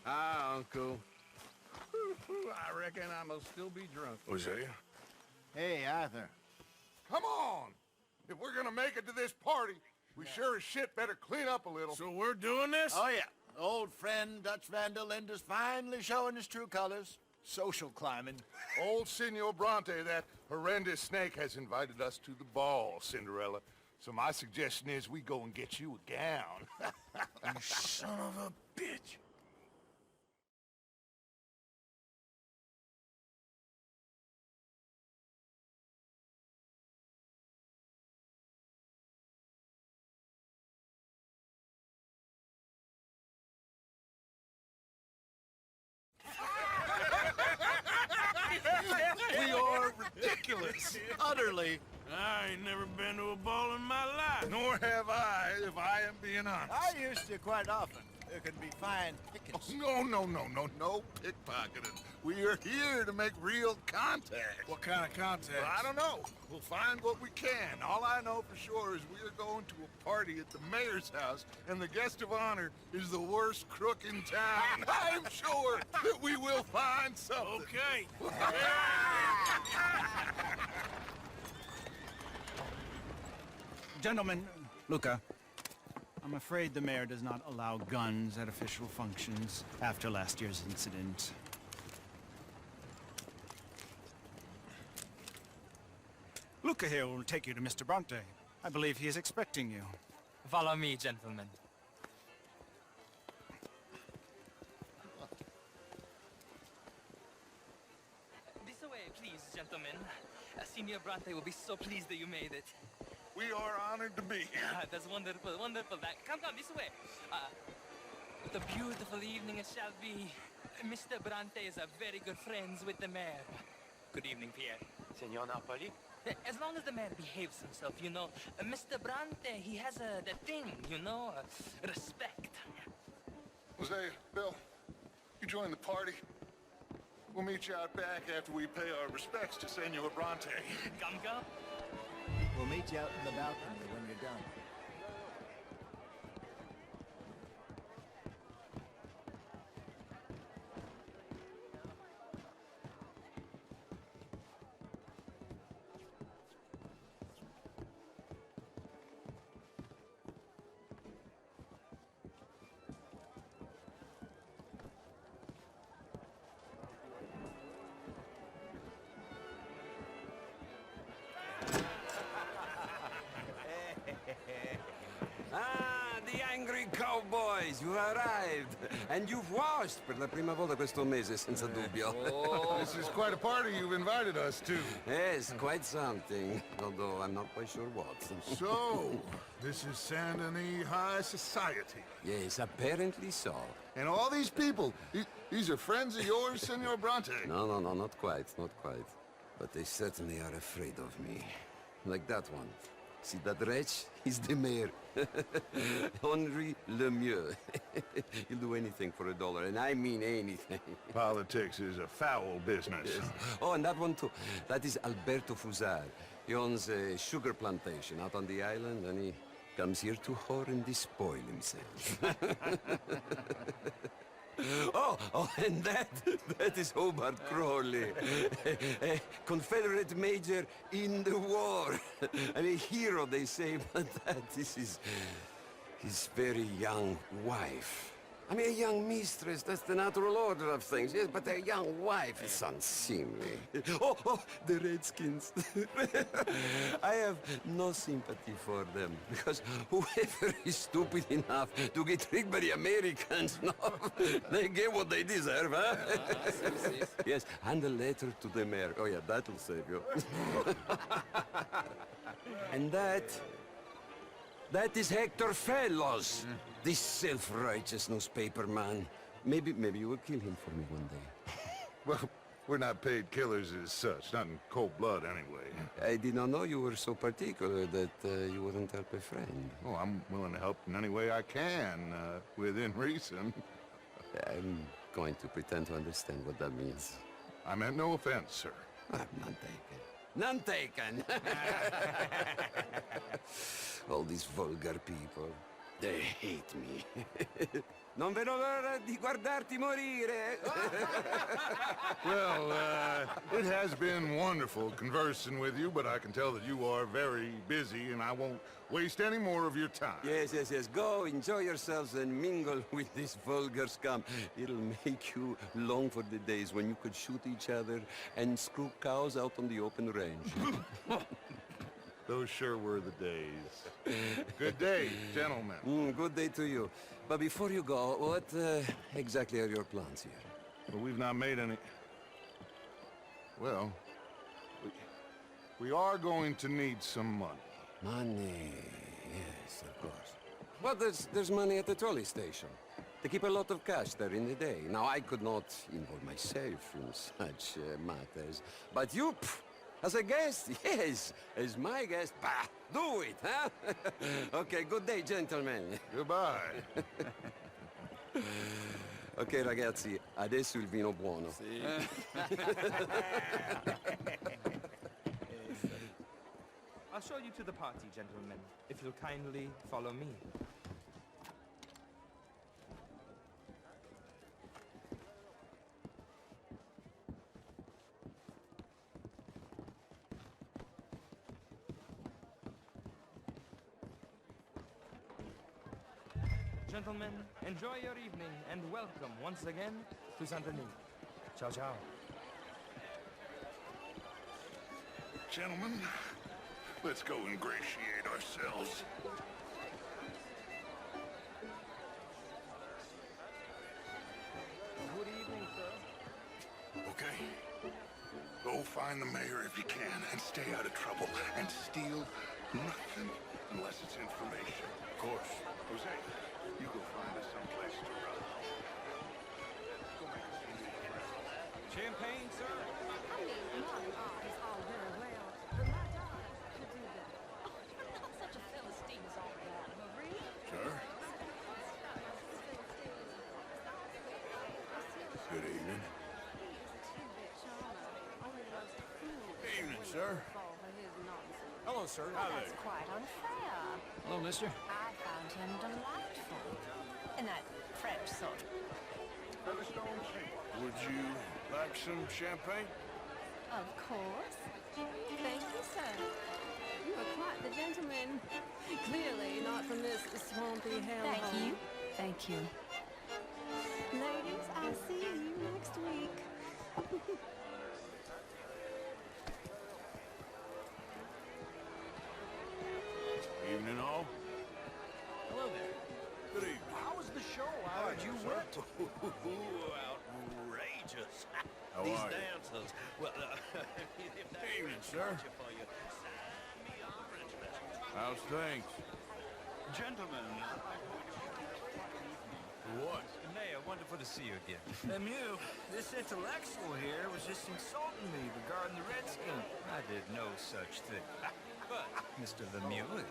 Hi, Uncle. I reckon I must still be drunk. Hosea? Hey, Arthur. Come on! If we're gonna make it to this party, we sure as shit better clean up a little. So we're doing this? Oh, yeah. Old friend Dutch Van der Linde's finally showing his true colors. Social climbing. Old Senor Bronte, that horrendous snake, has invited us to the ball, Cinderella. So my suggestion is we go and get you a gown. You son of a bitch. We are ridiculous. Utterly. I ain't never been to a ball in my life. Nor have I, if I am being honest. I used to quite often. There can be fine pickings. No pickpocketing. We are here to make real contact. What kind of contact? Well, I don't know. We'll find what we can. All I know for sure is we are going to a party at the mayor's house, and the guest of honor is the worst crook in town. I'm sure that we will find something. Okay. Gentlemen, Luca, I'm afraid the mayor does not allow guns at official functions after last year's incident. Luca here will take you to Mr. Bronte. I believe he is expecting you. Follow me, gentlemen. This way, please, gentlemen. Senior Bronte will be so pleased that you made it. We are honored to be here. That's wonderful, wonderful. Come, this way. What a beautiful evening it shall be. Mr. Bronte is a very good friends with the mayor. Good evening, Pierre. Senor Napoli? As long as the mayor behaves himself, you know. Mr. Bronte, he has that thing, you know, respect. Jose, Bill, you join the party. We'll meet you out back after we pay our respects to Senor Bronte. Come. We'll meet you out in the balcony when you're done. The angry cowboys, you arrived. And you've washed per la prima volta questo mese, senza dubbio. This is quite a party you've invited us to. Yes, quite something. Although I'm not quite sure what. So, this is Saint Denis High Society. Yes, apparently so. And all these people, these are friends of yours, Senor Bronte? No, not quite. But they certainly are afraid of me. Like that one. See that wretch? He's the mayor. Henri Lemieux. He'll do anything for $1, and I mean anything. Politics is a foul business. Yes. Oh, and that one too. That is Alberto Fusar. He owns a sugar plantation out on the island, and he comes here to whore and despoil himself. Oh, and that is Hobart Crawley, a Confederate major in the war. I mean, a hero, they say, but that is his very young wife. I mean, a young mistress, that's the natural order of things, yes, but a young wife is unseemly. Oh, the Redskins. I have no sympathy for them, because whoever is stupid enough to get tricked by the Americans, no, they get what they deserve, huh? Yes, and a letter to the mayor. Oh, yeah, that'll save you. And that is Hector Fellows. This self-righteous newspaper man. Maybe you will kill him for me one day. Well, we're not paid killers as such, not in cold blood anyway. I did not know you were so particular that you wouldn't help a friend. Oh, I'm willing to help in any way I can, within reason. I'm going to pretend to understand what that means. I meant no offense, sir. None taken. None taken! All these vulgar people. They hate me. Non vedo l'ora di guardarti morire. Well, it has been wonderful conversing with you, but I can tell that you are very busy, and I won't waste any more of your time. Yes, yes, yes. Go, enjoy yourselves, and mingle with this vulgar scum. It'll make you long for the days when you could shoot each other and screw cows out on the open range. Those sure were the days. Good day, gentlemen. Good day to you. But before you go, what exactly are your plans here? Well, we've not made any... Well, we are going to need some money. Money, yes, of course. Well, there's money at the trolley station. They keep a lot of cash there in the day. Now, I could not involve myself in such matters. But you, as a guest, yes, as my guest, bah, do it, huh? Okay, good day, gentlemen. Goodbye. Ok, ragazzi, adesso il vino buono. I'll show you to the party, gentlemen, if you'll kindly follow me. Gentlemen, enjoy your evening and welcome once again to Saint-Denis. Ciao, ciao. Gentlemen, let's go ingratiate ourselves. Good evening, sir. Okay. Go find the mayor if you can, and stay out of trouble, and steal nothing unless it's information. Of course. Jose, you go find us someplace to run. Champagne, sir? I mean, modern art is all very well, but my daughter could do better. Oh, you're not such a Philistine as all that, Marie. Sure. Good evening. Evening, sir. Hello, sir. That's quite unfair. Hello, mister. I found him delightful. In that French sort. Would you like some champagne? Of course. Thank you, sir. You are quite the gentleman. Clearly not from this swampy hellhole. Thank you. Thank you. Ladies, I'll see you next week. Evening, all. Hello there. Good evening. How was the show? I heard you were outrageous. How These are you? dancers. Well, if that Evening, is sir. torture for you, sign me up for interest. How's things? Gentlemen, What? Mayor, wonderful to see you again. Lemieux, this intellectual here was just insulting me regarding the Redskin. I did no such thing. But, Mr. Lemieux,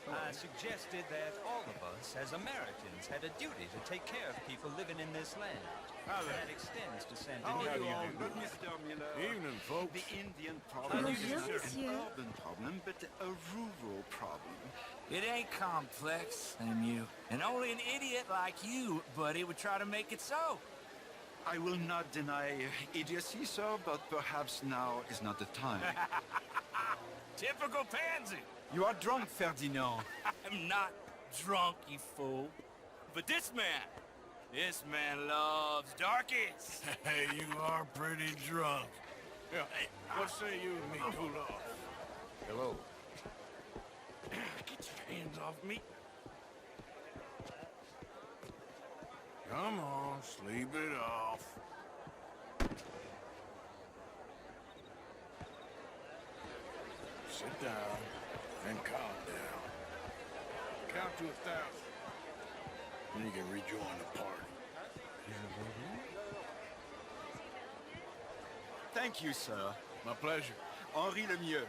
I suggested that all of us, as Americans, had a duty to take care of people living in this land. That extends to Saint Denis. But Mr. Miller, Evening, folks. the Indian problem Bonjour, is not monsieur. an urban problem, but a rural problem. It ain't complex, Lemieux. And only an idiot like you, buddy, would try to make it so. I will not deny idiocy, sir, but perhaps now is not the time. Typical pansy. You are drunk, Ferdinand. I'm not drunk, you fool. But this man loves darkies. Hey, you are pretty drunk. Yeah, hey, what say you and me cool off? Hello. Get your hands off me. Come on, sleep it off. Sit down and calm down. Count to 1,000. Then you can rejoin the party. Thank you, sir. My pleasure. Henri Lemieux.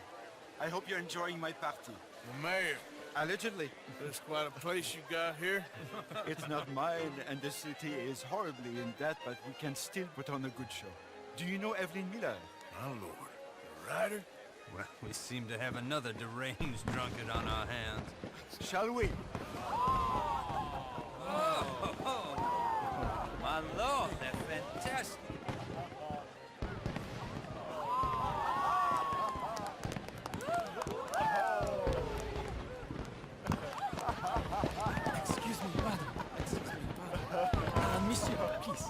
I hope you're enjoying my party. The mayor. Allegedly. That's quite a place you got here. It's not mine, and the city is horribly in debt, but we can still put on a good show. Do you know Evelyn Miller? My lord. The writer? Well, we seem to have another deranged drunkard on our hands. Shall we? Oh, my lord, they're fantastic. Excuse me, brother. Excuse me, brother. Monsieur, please.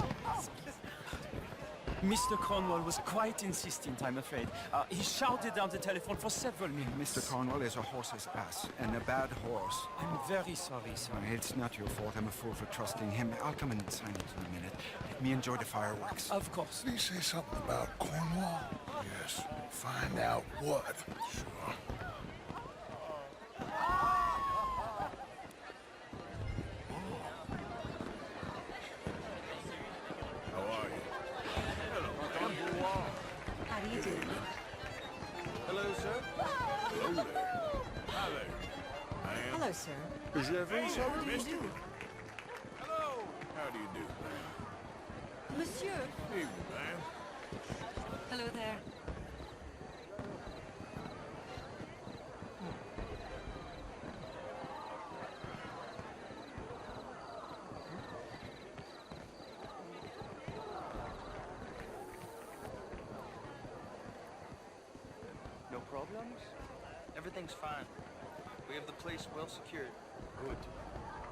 Mr. Cornwall was quite insistent, I'm afraid. He shouted down the telephone for several minutes. Mr. Cornwall is a horse's ass, and a bad horse. I'm very sorry, sir. It's not your fault. I'm a fool for trusting him. I'll come and sign it in a minute. Let me enjoy the fireworks. Of course. Did he say something about Cornwall? Yes. Find out what. Sure. How do you do? Hello, sir. Hello there. Hi there. I am. Hello, sir. Is everything so, How do you mister? do? Hello. How do you do, ma'am? Monsieur. Evening, ma'am. Hello there. No problems? Everything's fine. We have the place well secured. Good.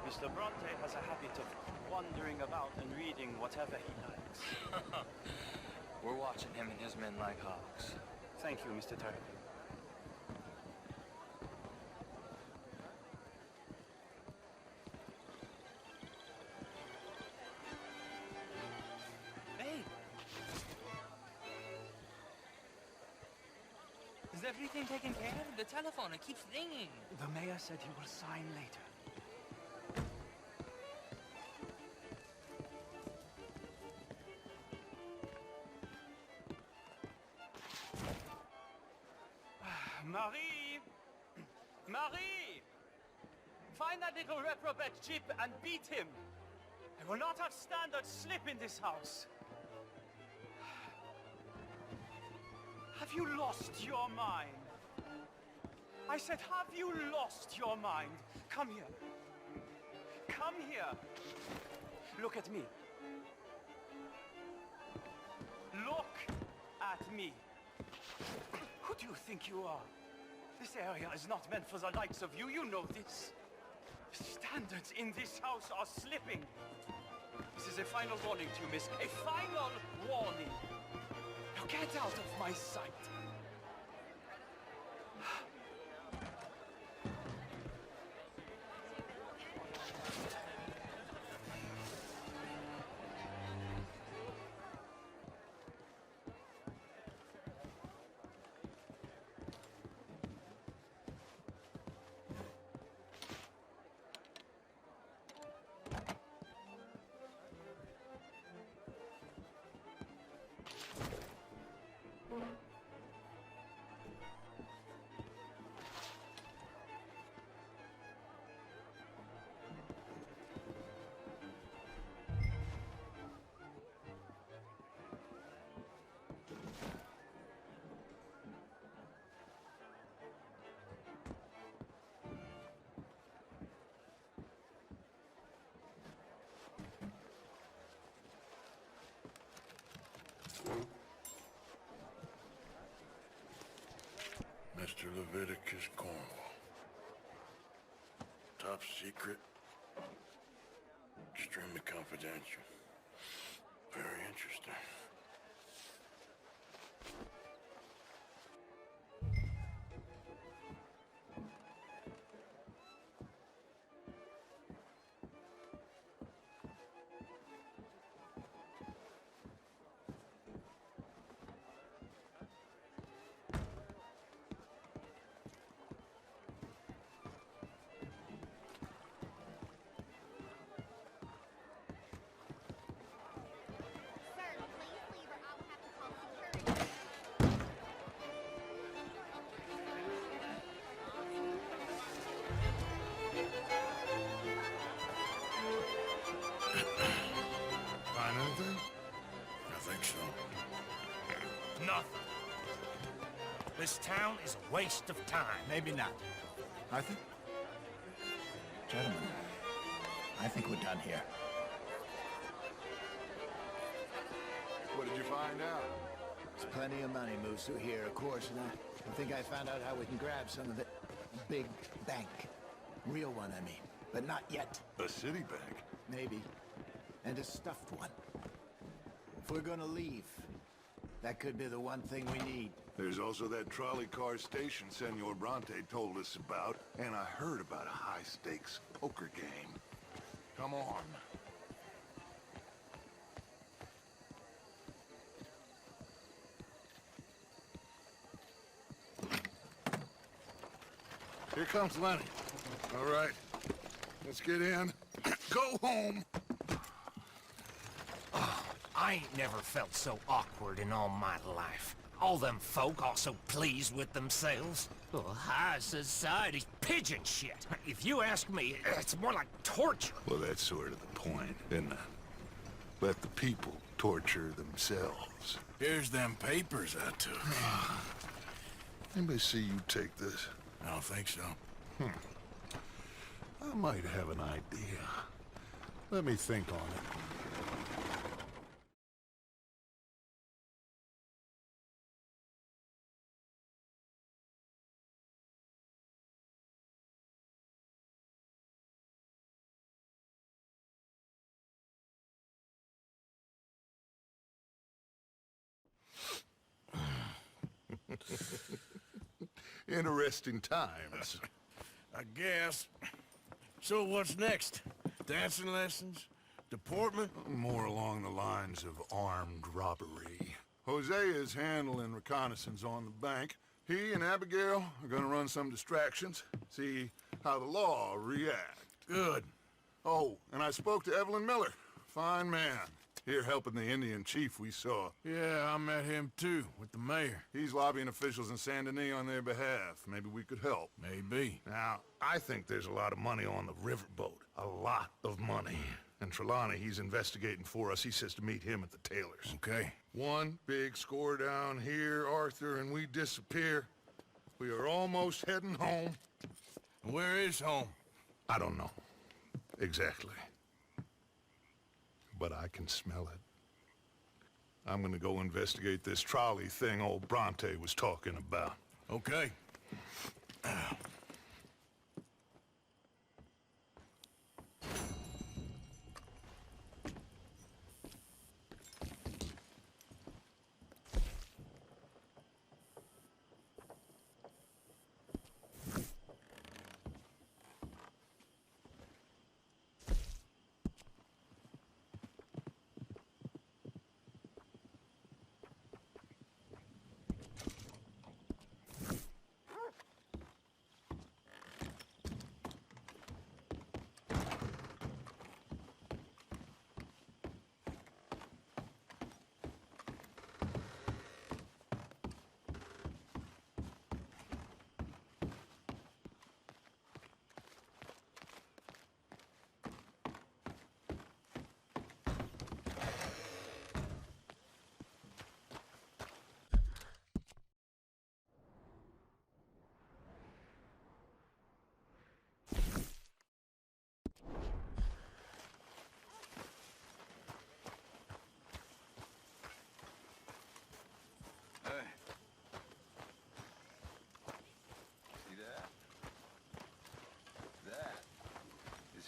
Mr. Bronte has a habit of wandering about and reading whatever he likes. We're watching him and his men like hawks. Thank you, Mr. Turner. Hey! Is everything taken care of? The telephone, it keeps ringing. The mayor said he will sign later. Marie! Marie! Find that little reprobate Chip and beat him. I will not have standard slip in this house. Have you lost your mind? I said, have you lost your mind? Come here. Come here. Look at me. Look at me. Who do you think you are? This area is not meant for the likes of you. You know this. Standards in this house are slipping. This is a final warning to you, miss. A final warning. Now get out of my sight. Mr. Leviticus Cornwall. Top secret. Extremely confidential. Very interesting. Nothing. This town is a waste of time. Maybe not. Arthur? Gentlemen, I think we're done here. What did you find out? There's plenty of money moves through here, of course, and I think I found out how we can grab some of it. A big bank. Real one, I mean. But not yet. A city bank? Maybe. And a stuffed one. If we're gonna leave, that could be the one thing we need. There's also that trolley car station Senor Bronte told us about, and I heard about a high-stakes poker game. Come on. Here comes Lenny. All right, let's get in. Go home. Oh, I ain't never felt so awkward in all my life. All them folk all so pleased with themselves. Oh, high society pigeon shit. If you ask me, it's more like torture. Well, that's sort of the point, isn't it? Let the people torture themselves. Here's them papers I took. Anybody see you take this? I don't think so. I might have an idea. Let me think on it. Interesting times. I guess. So what's next? Dancing lessons? Deportment? More along the lines of armed robbery. Hosea is handling reconnaissance on the bank. He and Abigail are gonna run some distractions, see how the law react. Good. Oh, and I spoke to Evelyn Miller. Fine man. Here helping the Indian chief we saw. Yeah, I met him too, with the mayor. He's lobbying officials in Saint Denis on their behalf. Maybe we could help. Maybe. Now, I think there's a lot of money on the riverboat. A lot of money. And Trelawney, he's investigating for us. He says to meet him at the Taylor's. Okay. One big score down here, Arthur, and we disappear. We are almost heading home. Where is home? I don't know. Exactly. But I can smell it. I'm gonna go investigate this trolley thing old Bronte was talking about. Okay.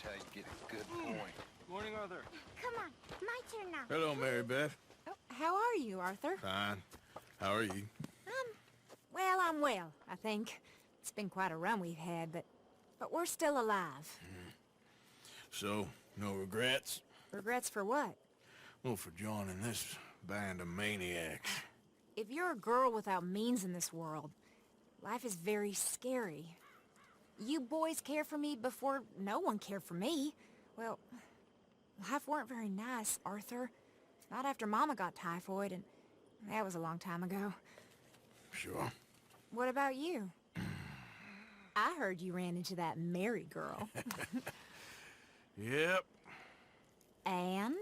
How you get a good point. Morning, Arthur. Come on, my turn now. Hello, Mary Beth. Oh, how are you, Arthur? Fine. How are you? Well, I'm well, I think. It's been quite a run we've had, but we're still alive. So, no regrets? Regrets for what? Well, for joining this band of maniacs. If you're a girl without means in this world, life is very scary. You boys cared for me before no one cared for me. Well, life weren't very nice, Arthur. Not after Mama got typhoid, and that was a long time ago. Sure. What about you? I heard you ran into that Mary girl. Yep. And?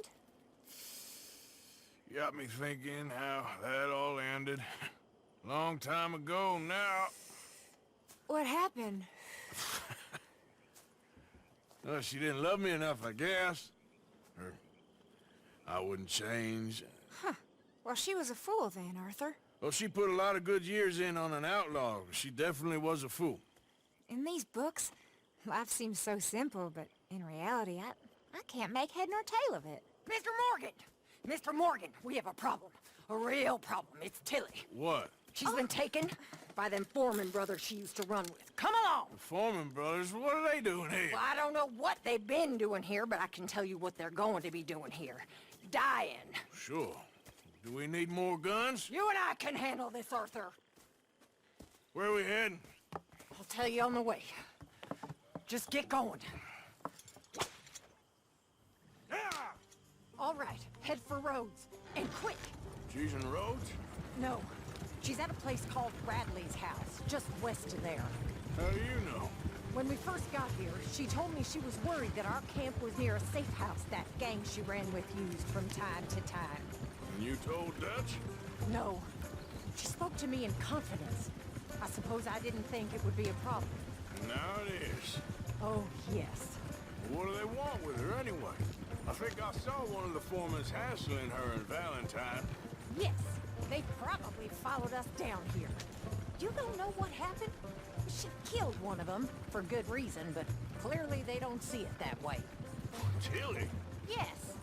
Got me thinking how that all ended. Long time ago now. What happened? Well, she didn't love me enough, I guess. Or I wouldn't change. Huh. Well, she was a fool then, Arthur. Well, she put a lot of good years in on an outlaw. She definitely was a fool. In these books, life seems so simple, but in reality, I can't make head nor tail of it. Mr. Morgan! Mr. Morgan, we have a problem. A real problem. It's Tilly. What? She's been taken by them Foreman brothers she used to run with. Come along! The Foreman brothers? What are they doing here? Well, I don't know what they've been doing here, but I can tell you what they're going to be doing here. Dying. Sure. Do we need more guns? You and I can handle this, Arthur. Where are we heading? I'll tell you on the way. Just get going. All right, head for Rhodes. And quick! She's in Rhodes? No. She's at a place called Bradley's house, just west of there. How do you know? When we first got here, she told me she was worried that our camp was near a safe house that gang she ran with used from time to time. And you told Dutch? No. She spoke to me in confidence. I suppose I didn't think it would be a problem. And now it is. Oh, yes. What do they want with her anyway? I think I saw one of the foremans hassling her and Valentine. Yes. They probably followed us down here. You don't know what happened? She killed one of them, for good reason, but clearly they don't see it that way. Tilly? Yes.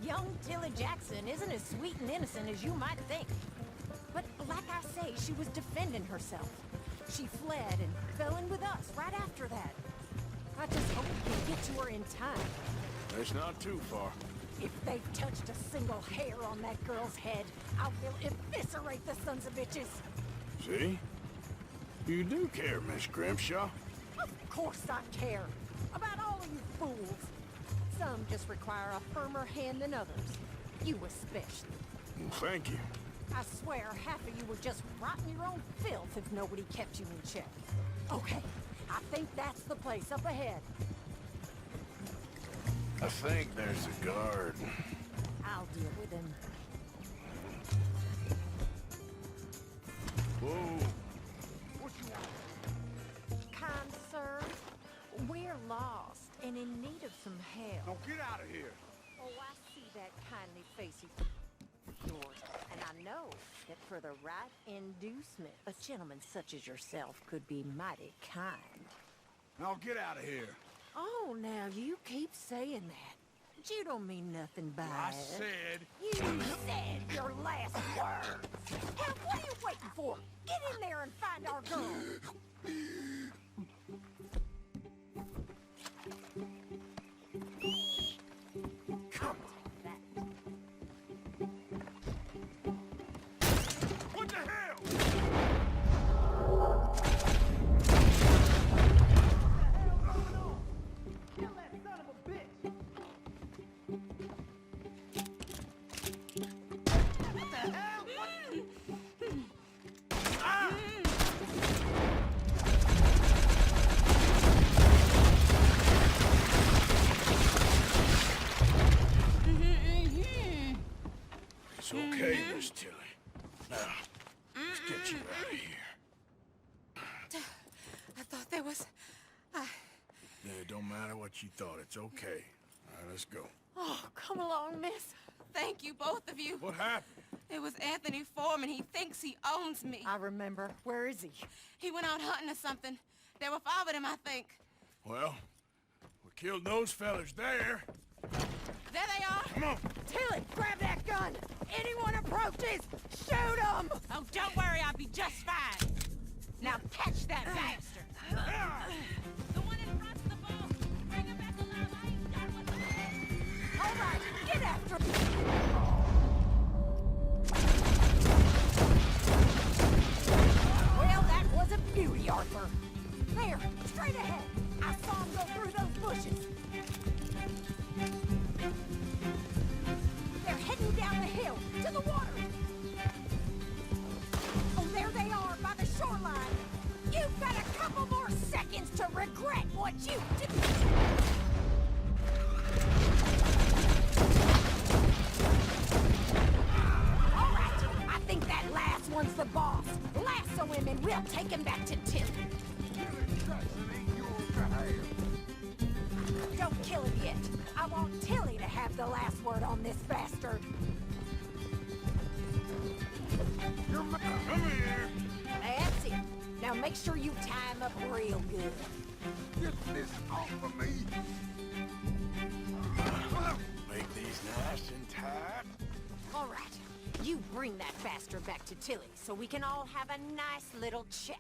Young Tilly Jackson isn't as sweet and innocent as you might think. But like I say, she was defending herself. She fled and fell in with us right after that. I just hope we can get to her in time. It's not too far. If they've touched a single hair on that girl's head, I will eviscerate the sons of bitches. See? You do care, Miss Grimshaw. Of course I care. About all of you fools. Some just require a firmer hand than others. You especially. Thank you. I swear half of you would just rot in your own filth if nobody kept you in check. Okay, I think that's the place up ahead. I think there's a guard. I'll deal with him. Whoa. What you want? Kind sir, we're lost and in need of some help. Now get out of here. Oh, I see that kindly face of yours, and I know that for the right inducement, a gentleman such as yourself could be mighty kind. Now get out of here. Oh, now you keep saying that. You don't mean nothing by I it. said... You said your last words. Hell, what are you waiting for? Get in there and find our girl. Come on. What the hell? Kill that son of a bitch! What the hell? It's okay, Miss Tilly. Now, let's get you out of here. I thought there was... Yeah, it don't matter what you thought. It's okay. All right, let's go. Oh, come along, miss. Thank you, both of you. What happened? It was Anthony Foreman. He thinks he owns me. I remember. Where is he? He went out hunting or something. There were 5 of them, I think. Well, we killed those fellas there. There they are. Come on. Tilly, grab that gun! Anyone approaches, shoot them! Oh, don't worry, I'll be just fine. Now catch that bastard! The one in front of the boat. Bring him back alive. I ain't done with him. All right, get after him! Well, that was a beauty, Arthur. There, straight ahead. I saw him go through those bushes. They're heading down the hill, to the water. Oh, there they are, by the shoreline. You've got a couple more seconds to regret what you did. All right, I think that last one's the boss. Lasso him and we'll take him back to Tilly. I want Tilly to have the last word on this bastard. Come here. That's it. Now make sure you tie him up real good. Get this off of me. Make these nice and tight. All right. You bring that bastard back to Tilly so we can all have a nice little chat.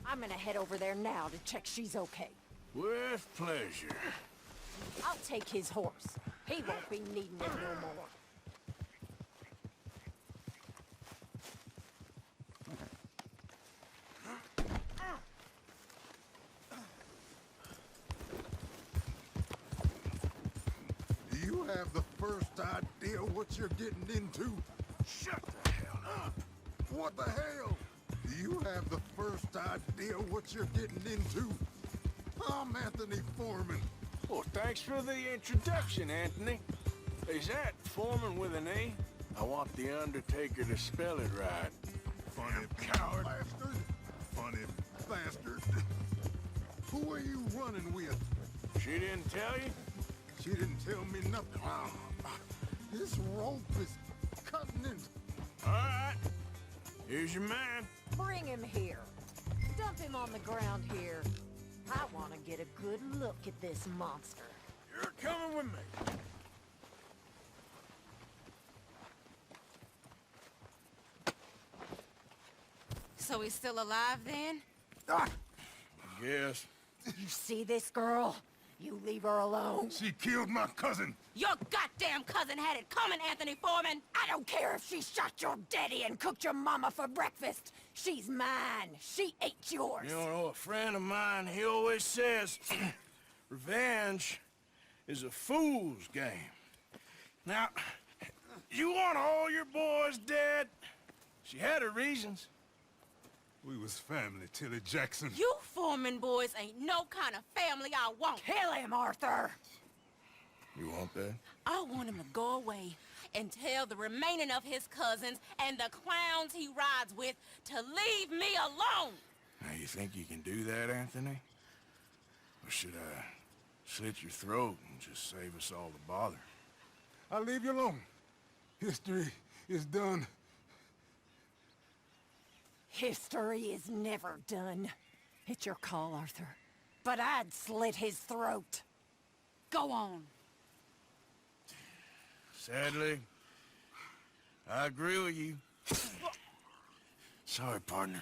I'm gonna head over there now to check she's okay. With pleasure. I'll take his horse. He won't be needing it no more. Do you have the first idea what you're getting into? Shut the hell up. What the hell? Do you have the first idea what you're getting into? I'm Anthony Foreman. Well, thanks for the introduction, Anthony. Is that Foreman with an A? I want the Undertaker to spell it right. Funny coward. Bastard. Funny bastard. Who are you running with? She didn't tell you? She didn't tell me nothing. This rope is cutting into... All right. Here's your man. Bring him here. Dump him on the ground here. I want to get a good look at this monster. You're coming with me. So he's still alive then? I guess. You see this girl? You leave her alone. She killed my cousin. Your goddamn cousin had it coming, Anthony Foreman! I don't care if she shot your daddy and cooked your mama for breakfast. She's mine. She ate yours. You know, a friend of mine, he always says, revenge is a fool's game. Now, you want all your boys dead? She had her reasons. We was family, Tilly Jackson. You Foreman boys ain't no kind of family I want. Kill him, Arthur! You want that? I want him to go away and tell the remaining of his cousins and the clowns he rides with to leave me alone! Now, you think you can do that, Anthony? Or should I slit your throat and just save us all the bother? I'll leave you alone. History is done. History is never done. It's your call, Arthur. But I'd slit his throat. Go on. Sadly, I agree with you. Sorry, partner.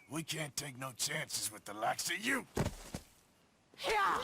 We can't take no chances with the likes of you. Yeah!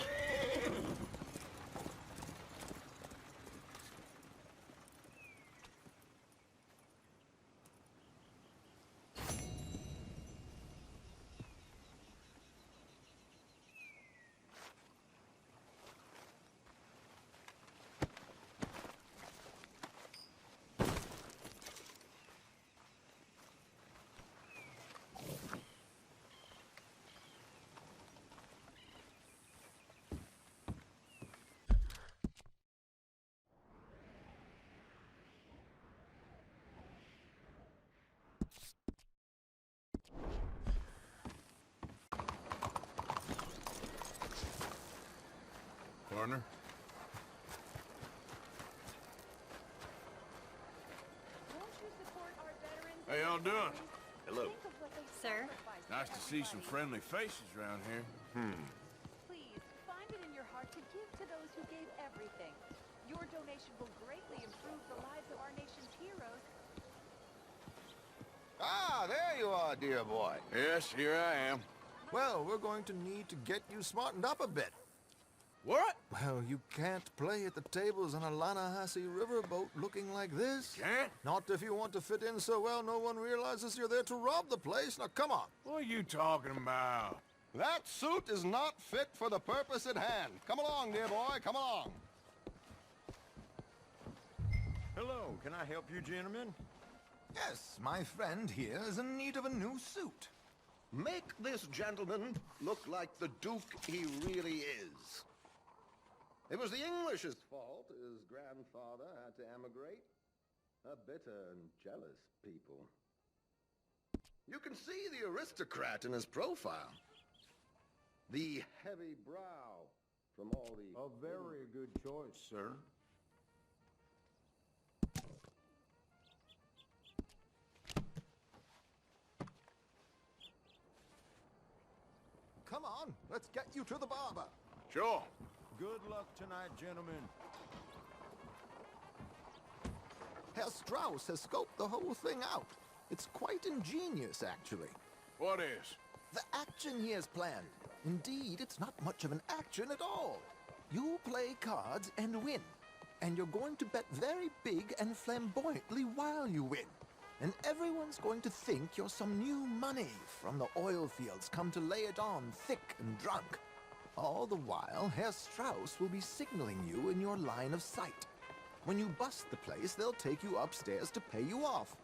Partner? How y'all doing? Hello. Sir? Nice to see some friendly faces around here. Please, find it in your heart to give to those who gave everything. Your donation will greatly improve the lives of our nation's heroes. Ah, there you are, dear boy. Yes, here I am. Well, we're going to need to get you smartened up a bit. What? Well, you can't play at the tables on a Lanahassee riverboat looking like this. Can't? Not if you want to fit in so well no one realizes you're there to rob the place. Now, come on. What are you talking about? That suit is not fit for the purpose at hand. Come along, dear boy, come along. Hello, can I help you, gentlemen? Yes, my friend here is in need of a new suit. Make this gentleman look like the Duke he really is. It was the English's fault his grandfather had to emigrate. A bitter and jealous people. You can see the aristocrat in his profile. The heavy brow, from all the... A very good choice, sir. Come on, let's get you to the barber. Sure. Good luck tonight, gentlemen. Herr Strauss has scoped the whole thing out. It's quite ingenious, actually. What is? The action he has planned. Indeed, it's not much of an action at all. You play cards and win. And you're going to bet very big and flamboyantly while you win. And everyone's going to think you're some new money from the oil fields come to lay it on thick and drunk. All the while, Herr Strauss will be signaling you in your line of sight. When you bust the place, they'll take you upstairs to pay you off.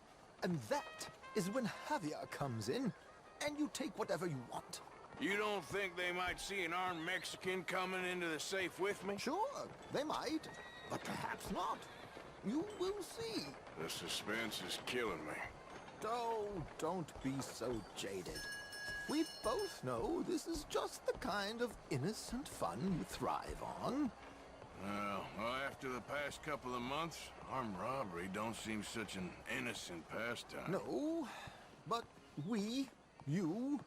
And that is when Javier comes in, and you take whatever you want. You don't think they might see an armed Mexican coming into the safe with me? Sure, they might, but perhaps not. You will see. The suspense is killing me. Oh, don't be so jaded. We both know this is just the kind of innocent fun you thrive on. Well, after the past couple of months, armed robbery don't seem such an innocent pastime. No, but we, you,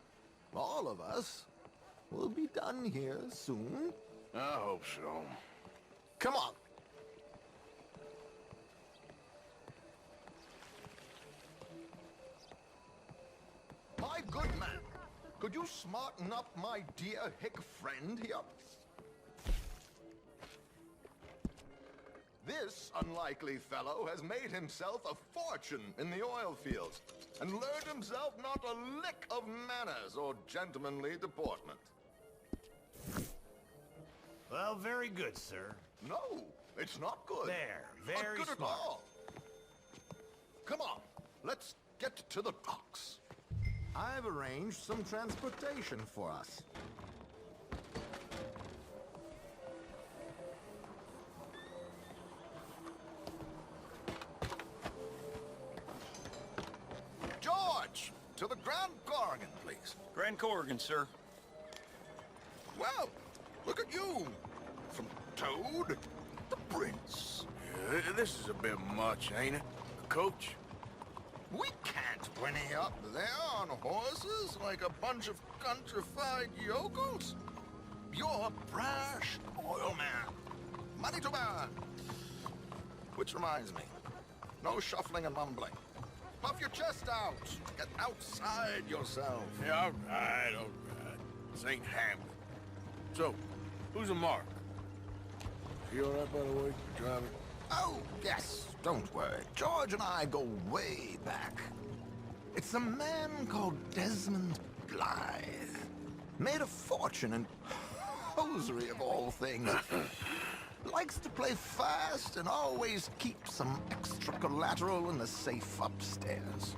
all of us, will be done here soon. I hope so. Come on. My good man, could you smarten up my dear hick friend here? This unlikely fellow has made himself a fortune in the oil fields and learned himself not a lick of manners or gentlemanly deportment. Well, very good, sir. No, it's not good. There, very not good smart. at all. Come on, let's get to the docks. I've arranged some transportation for us. George, to the Grand Corrigan, please. Grand Corrigan, sir. Well, look at you. From Toad to Prince. Yeah, this is a bit much, ain't it? Coach? We can't whinny up there on horses like a bunch of countrified yokels. You're a brash oil man. Money to burn. Which reminds me, no shuffling and mumbling. Puff your chest out. Get outside yourself. Yeah, all right. This ain't Hamlet. So, who's a mark? You all right, by the way, driving? Oh, yes. Don't worry. George and I go way back. It's a man called Desmond Blythe. Made a fortune in hosiery of all things. Likes to play fast and always keep some extra collateral in the safe upstairs.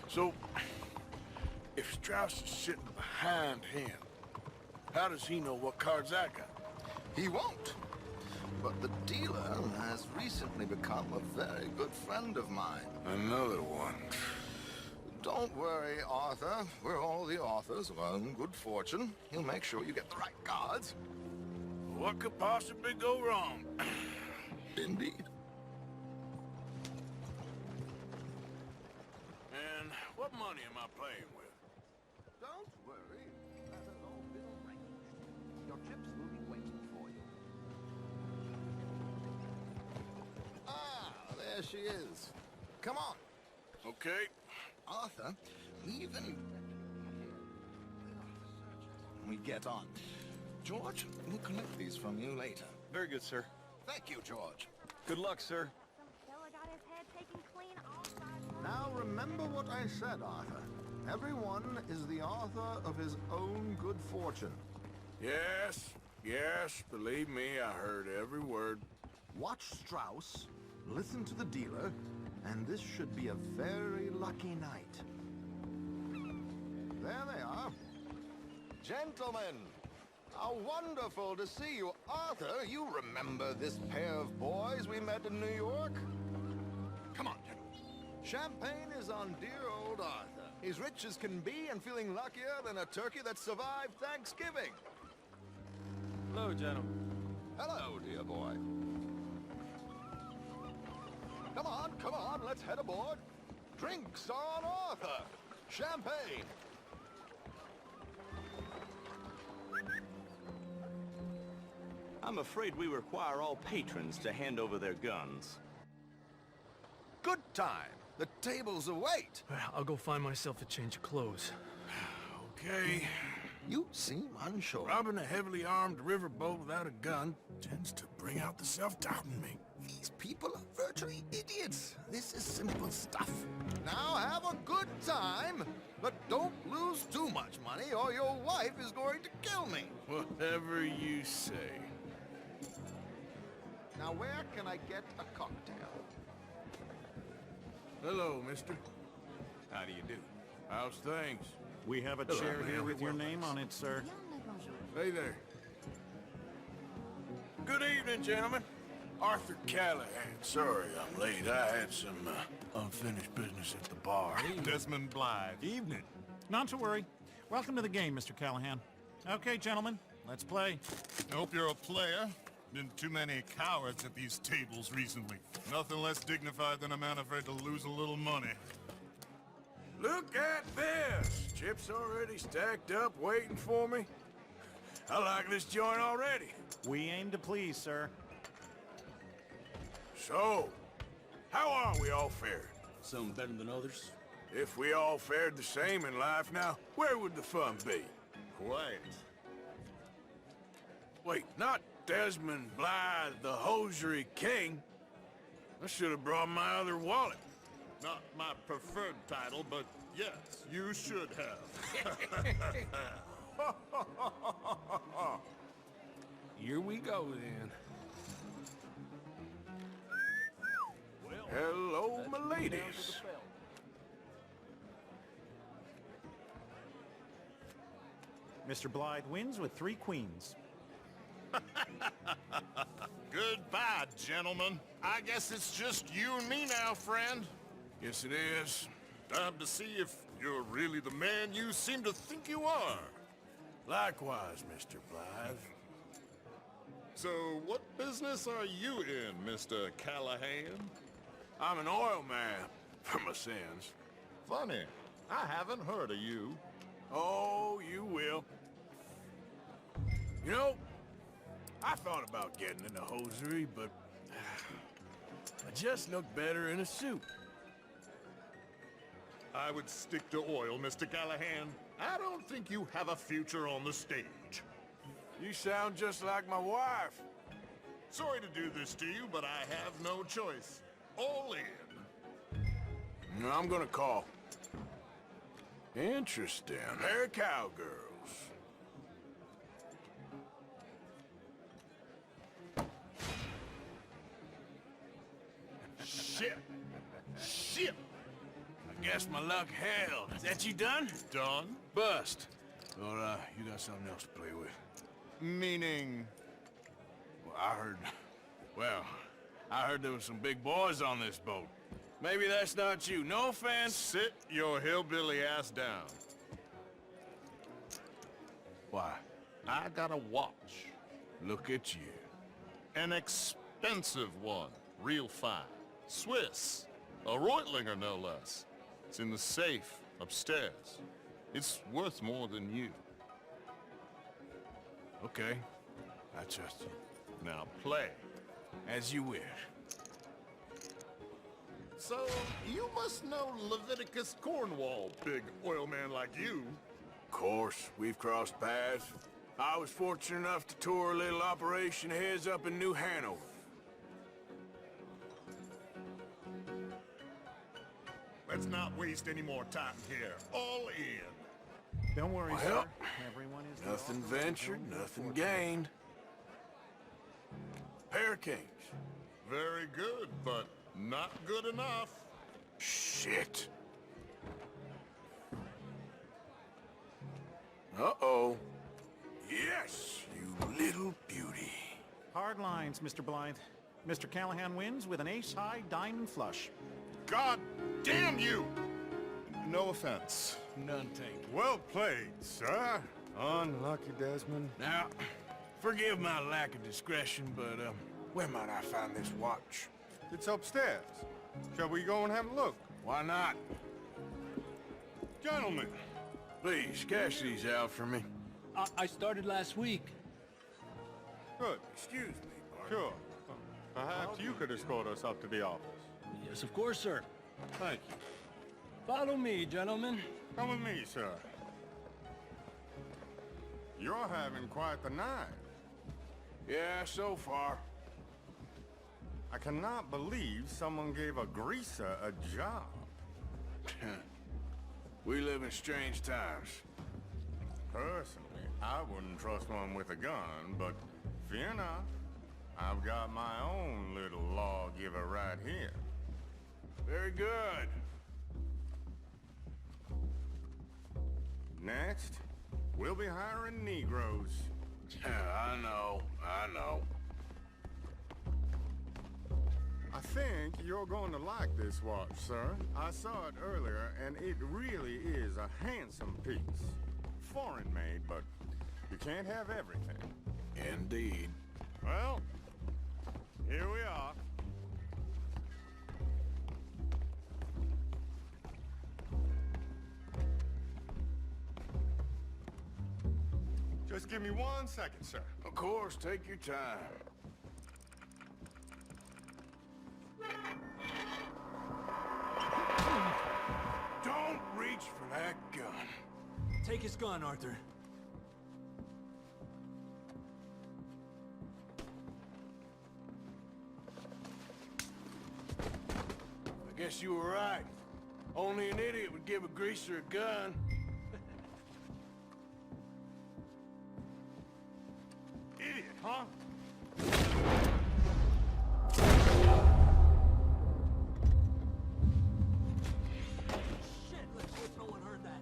So, if Strauss is sitting behind him, how does he know what cards I got? He won't. But the dealer has recently become a very good friend of mine. Another one. Don't worry, Arthur. We're all the authors of our good fortune. He'll make sure you get the right cards. What could possibly go wrong? Indeed. And what money am I playing with? Don't worry. That has all been arranged. Your chips will be waiting for you. Ah, there she is. Come on. Okay. Arthur, even... We get on. George, we'll collect these from you later. Very good, sir. Thank you, George. Good luck, sir. Fella got his head taken clean off. Now remember what I said, Arthur. Everyone is the author of his own good fortune. Yes, believe me, I heard every word. Watch Strauss, listen to the dealer, and this should be a very lucky night. There they are. Gentlemen, how wonderful to see you. Arthur, you remember this pair of boys we met in New York? Come on, gentlemen. Champagne is on dear old Arthur. He's rich as can be and feeling luckier than a turkey that survived Thanksgiving. Hello, gentlemen. Hello, dear boy. Come on, let's head aboard. Drinks are on Arthur. Champagne. I'm afraid we require all patrons to hand over their guns. Good time. The tables await. I'll go find myself a change of clothes. Okay. You seem unsure. Robbing a heavily armed riverboat without a gun tends to bring out the self-doubt in me. These people are virtually idiots. This is simple stuff. Now have a good time, but don't lose too much money or your wife is going to kill me. Whatever you say. Now where can I get a cocktail? Hello, mister. How do you do? How's things? We have a Hello, chair man. here with your name on it, sir. Hey there. Good evening, gentlemen. Arthur Callahan. Sorry I'm late. I had some unfinished business at the bar. Desmond Blythe. Evening. Not to worry. Welcome to the game, Mr. Callahan. Okay, gentlemen, let's play. I hope you're a player. Been too many cowards at these tables recently. Nothing less dignified than a man afraid to lose a little money. Look at this! Chips already stacked up, waiting for me. I like this joint already. We aim to please, sir. So, how are we all fared? Some better than others? If we all fared the same in life now, where would the fun be? Quiet. Wait, not Desmond Blythe, the hosiery king. I should have brought my other wallet. Not my preferred title, but yes, you should have. Here we go, then. Hello, my ladies. Mr. Blythe wins with 3 queens. Goodbye, gentlemen. I guess it's just you and me now, friend. Yes, it is. Time to see if you're really the man you seem to think you are. Likewise, Mr. Blythe. So, what business are you in, Mr. Callahan? I'm an oil man, for my sins. Funny. I haven't heard of you. Oh, you will. You know, I thought about getting into hosiery, but I just look better in a suit. I would stick to oil, Mr. Callahan. I don't think you have a future on the stage. You sound just like my wife. Sorry to do this to you, but I have no choice. All in. No, I'm gonna call. Interesting. They're cowgirls. Shit. Shit. I guess my luck held. Is that you done? Done? Bust. Or, you got something else to play with? Meaning? Well, I heard there was some big boys on this boat. Maybe that's not you. No offense. Sit your hillbilly ass down. Why? I got a watch. Look at you. An expensive one. Real fine. Swiss. A Reutlinger, no less. It's in the safe upstairs. It's worth more than you. Okay. I trust you. Now play. As you wish. So, you must know Leviticus Cornwall, big oil man like you. Of course, we've crossed paths. I was fortunate enough to tour a little operation heads up in New Hanover. Let's not waste any more time here. All in. Don't worry, Well, sir. Everyone is nothing ventured, nothing gained. Pair kings. Very good, but not good enough. Shit. Uh-oh. Yes, you little beauty. Hard lines, Mr. Blythe. Mr. Callahan wins with an ace-high diamond flush. God damn you! No offense. None taken. Well played, sir. Unlucky, Desmond. Now, Forgive my lack of discretion, but, where might I find this watch? It's upstairs. Shall we go and have a look? Why not? Gentlemen. Please, cash these out for me. I started last week. Good. Excuse me, partner. Sure. Perhaps you could escort us up to the office. Yes, of course, sir. Thank you. Follow me, gentlemen. Come with me, sir. You're having quite the night. Yeah, so far. I cannot believe someone gave a greaser a job. We live in strange times. Personally, I wouldn't trust one with a gun, but fear not. I've got my own little lawgiver right here. Very good. Next, we'll be hiring Negroes. I know. I think you're going to like this watch, sir. I saw it earlier, and it really is a handsome piece. Foreign made, but you can't have everything. Indeed. Well, here we are. Just give me 1 second, sir. Of course, take your time. Don't reach for that gun. Take his gun, Arthur. I guess you were right. Only an idiot would give a greaser a gun. Idiot, huh? Shit, let's hope no one heard that.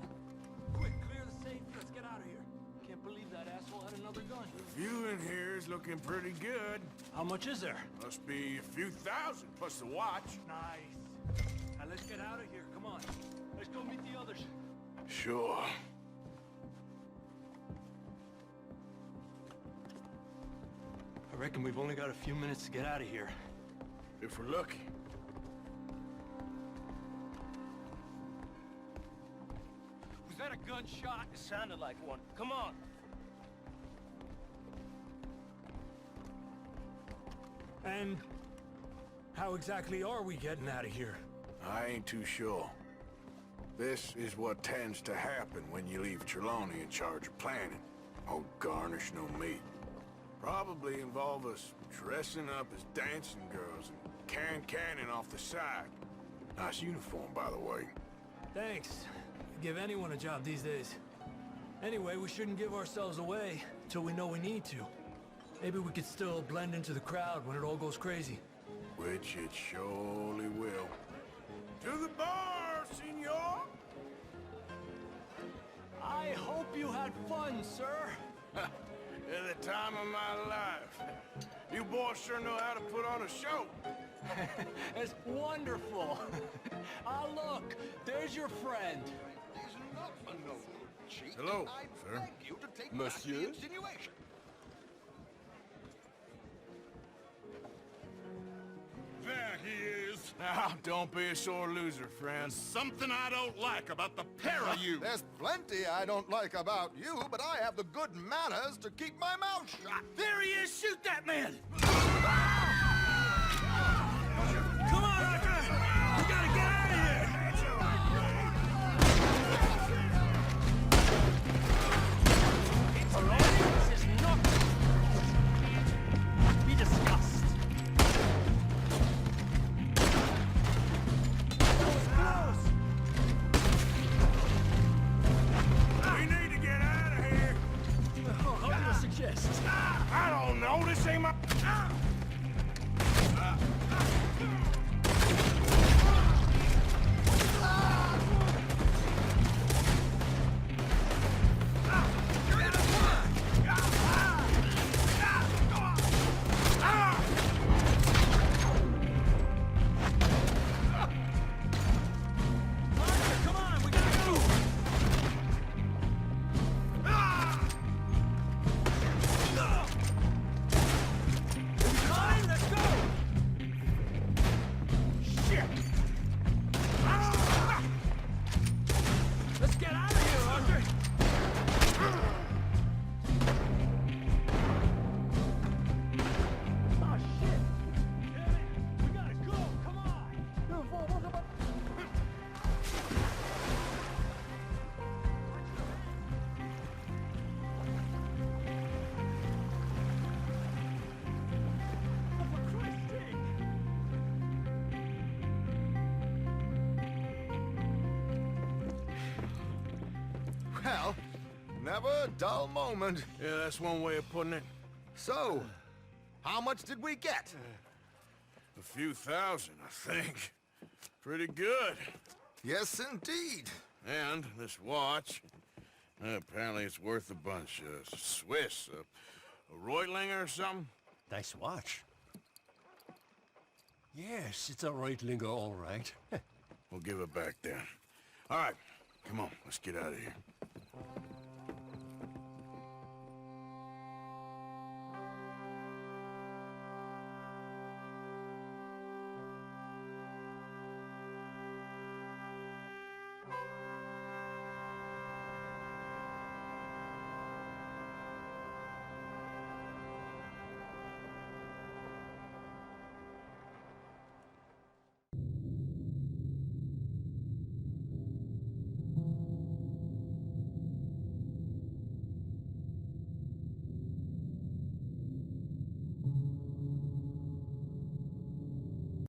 Quick, clear the safe. Let's get out of here. Can't believe that asshole had another gun. The view in here is looking pretty good. How much is there? Must be a few thousand, plus the watch. Nice. Now let's get out of here. Come on. Let's go meet the others. Sure. I reckon we've only got a few minutes to get out of here. If we're lucky. Was that a gunshot? It sounded like one. Come on. And how exactly are we getting out of here? I ain't too sure. This is what tends to happen when you leave Trelawney in charge of planning. Oh, garnish no meat. Probably involve us dressing up as dancing girls and cannon off the side. Nice uniform, by the way. Thanks. Give anyone a job these days. Anyway, we shouldn't give ourselves away till we know we need to. Maybe we could still blend into the crowd when it all goes crazy. Which it surely will. To the bar, senor! I hope you had fun, sir. At the time of my life. You boys sure know how to put on a show. It's wonderful. Ah, look, there's your friend. Hello, sir. Monsieur? There he is. Now, don't be a sore loser, friend. Something I don't like about the pair of you. There's plenty I don't like about you, but I have the good manners to keep my mouth shut. There he is! Shoot that man! Come on, Arthur! We gotta get out of here! This is not... Be discussed. We need to get out of here. What do you suggest? I don't know. This ain't my... Come on, we gotta go! Well, never a dull moment. Yeah, that's one way of putting it. So, how much did we get? A few thousand, I think. Pretty good. Yes, indeed. And this watch, apparently it's worth a bunch. Swiss, a Reutlinger or something? Nice watch. Yes, it's a Reutlinger, all right. We'll give it back then. All right, come on, let's get out of here.